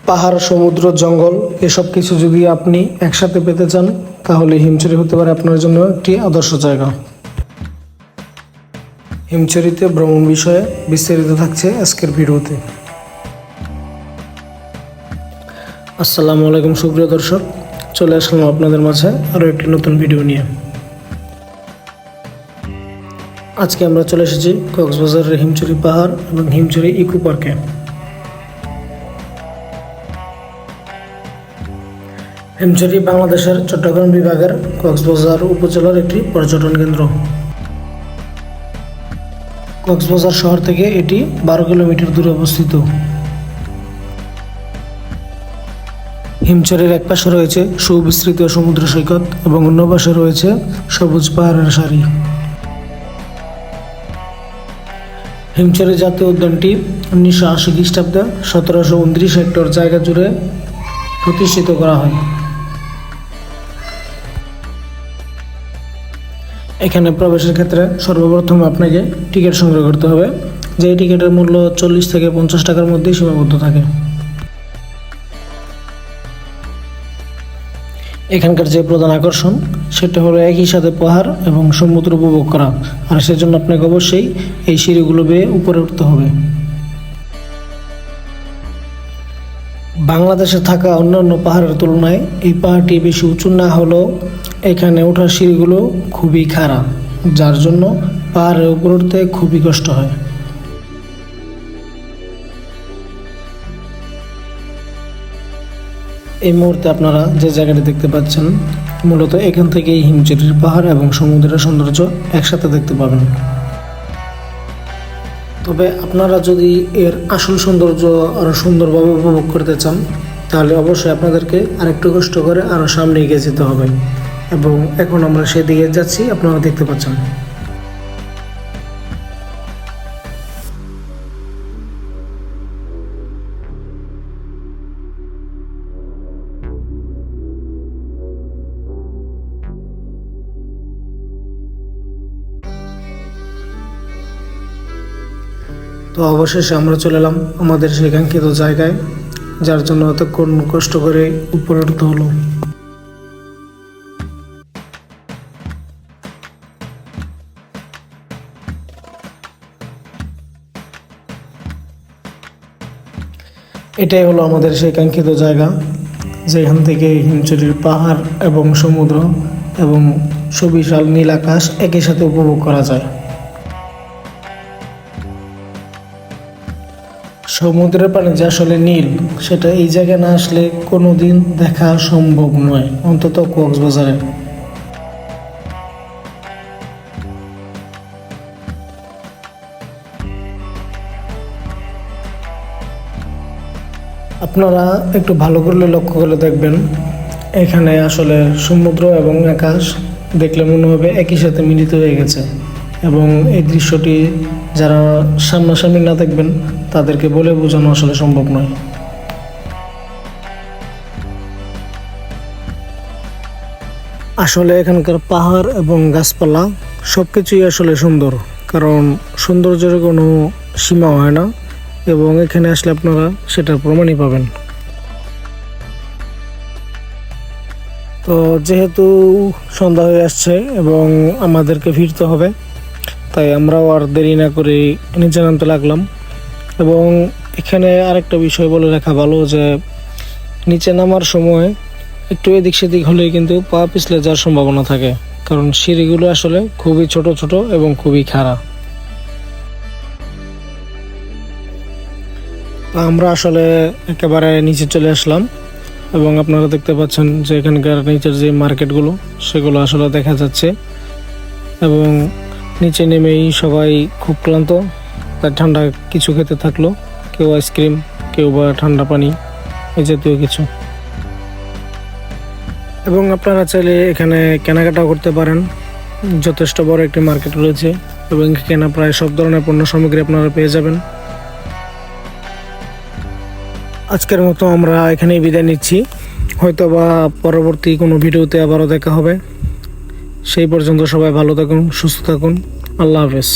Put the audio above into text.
পাহাড়, সমুদ্র, জঙ্গল এসব কিছু যদি আপনি একসাথে পেতে চান তাহলে হিমছড়ি হতে পারে আপনার জন্য একটি আদর্শ জায়গা। হিমছড়িতে ভ্রমণ বিষয়ে বিস্তারিত থাকছে আজকের ভিডিওতে। আসসালামু আলাইকুম সুপ্রিয় দর্শক, চলে আসলাম আপনাদের মাঝে আরও একটি নতুন ভিডিও নিয়ে। আজকে আমরা চলে এসেছি কক্সবাজারের হিমছড়ি পাহাড় এবং হিমছড়ি ইকো পার্কে। হিমছড়ি বাংলাদেশের চট্টগ্রাম বিভাগের কক্সবাজার উপজেলার একটি পর্যটন কেন্দ্র। কক্সবাজার শহর থেকে এটি 12 কিলোমিটার দূরে অবস্থিত। হিমছড়ির এক পাশে রয়েছে সুবিস্তৃত সমুদ্র সৈকত এবং অন্য পাশে রয়েছে সবুজ পাহাড়ের সারি। হিমছড়ি জাতীয় উদ্যানটি 1980 খ্রিস্টাব্দে 1729 হেক্টর জায়গা জুড়ে প্রতিষ্ঠিত করা হয়। এখানে প্রবেশের ক্ষেত্রে সর্বপ্রথম আপনাকে টিকিট সংগ্রহ করতে হবে, যে টিকিটের মূল্য 40 থেকে 50 টাকার মধ্যেই সীমাবদ্ধ থাকে। এখানকার যে প্রধান আকর্ষণ সেটা হলো একই সাথে পাহাড় এবং সমুদ্র উপভোগ করা, আর সেজন্য আপনাকে অবশ্যই এই সিঁড়িগুলো বেয়ে উপরে উঠতে হবে। বাংলাদেশে থাকা অন্যান্য পাহাড়ের তুলনায় এই পাহাড়টি বেশি উঁচু না হলেও এখানে ওঠার সিঁড়িগুলো খুবই খাড়া, যার জন্য পাহাড়ের উপর উঠতে খুবই কষ্ট হয়। এই মুহূর্তে আপনারা যে জায়গাটি দেখতে পাচ্ছেন, মূলত এখান থেকেই হিমছড়ির পাহাড় এবং সমুদ্রের সৌন্দর্য একসাথে দেখতে পাবেন। তবে আপনারা যদি এর আসল সৌন্দর্য আরও সুন্দরভাবে উপভোগ করতে চান তাহলে অবশ্যই আপনাদেরকে আরেকটু কষ্ট করে আরও সামনে এগিয়ে যেতে হবে, এবং এখন আমরা সেদিকে যাচ্ছি, আপনারা দেখতে পাচ্ছেন। তো অবশেষে আমরা চলে এলাম আমাদের সেই কাঙ্ক্ষিত জায়গায়, যার জন্য এতক্ষণ কষ্ট করে উপরে উঠতে হলো। এটাই হলো আমাদের সেই কাঙ্ক্ষিত জায়গা, যেখান থেকে হিমছড়ির পাহাড় এবং সমুদ্র এবং সুবিশাল নীল আকাশ একই সাথে উপভোগ করা যায়। সমুদ্রের পানি যে আসলে নীল, সেটা এই জায়গায় না আসলে কোনোদিন দেখা সম্ভব নয়, অন্তত কক্সবাজারে। আপনারা একটু ভালো করে লক্ষ্য করে দেখবেন, এখানে আসলে সমুদ্র এবং আকাশ দেখলে মনে হবে একই সাথে মিলিত হয়ে গেছে, এবং এই দৃশ্যটি যারা সামনাসামনি না দেখবেন তাদেরকে বলে বোঝানো আসলে সম্ভব নয়। আসলে এখানকার পাহাড় এবং গাছপালা সবকিছুই আসলে সুন্দর, কারণ সৌন্দর্যের কোনো সীমা হয় না, এবং এখানে আসলে আপনারা সেটার প্রমাণই পাবেন। তো যেহেতু সন্ধ্যা হয়ে আসছে এবং আমাদেরকে ফিরতে হবে, তাই আমরাও আর দেরি না করে নিচে নামতে লাগলাম। এবং এখানে আরেকটা বিষয় বলে রাখা ভালো, যে নিচে নামার সময় একটু এদিক সেদিক হলেই কিন্তু পা পিছলে যাওয়ার সম্ভাবনা থাকে, কারণ সিঁড়িগুলো আসলে খুবই ছোট ছোট এবং খুবই খাড়া। আমরা আসলে একেবারে নিচে চলে আসলাম, এবং আপনারা দেখতে পাচ্ছেন যে এখানকার নিচের যে মার্কেটগুলো সেগুলো আসলে দেখা যাচ্ছে। এবং নিচে নেমেই সবাই খুব ক্লান্ত, তাই ঠান্ডা কিছু খেতে থাকলো, কেউ আইসক্রিম, কেউ বা ঠান্ডা পানি, এই জাতীয় কিছু। এবং আপনারা চাইলে এখানে কেনাকাটাও করতে পারেন, যথেষ্ট বড় একটি মার্কেট রয়েছে এবং এখানে প্রায় সব ধরনের পণ্য সামগ্রী আপনারা পেয়ে যাবেন। আজকের মতো আমরা এখানেই বিদায় নিচ্ছি, হয়তো বা পরবর্তী কোনো ভিডিওতে আবারও দেখা হবে। সেই পর্যন্ত সবাই ভালো থাকুন, সুস্থ থাকুন, আল্লাহ হাফেজ।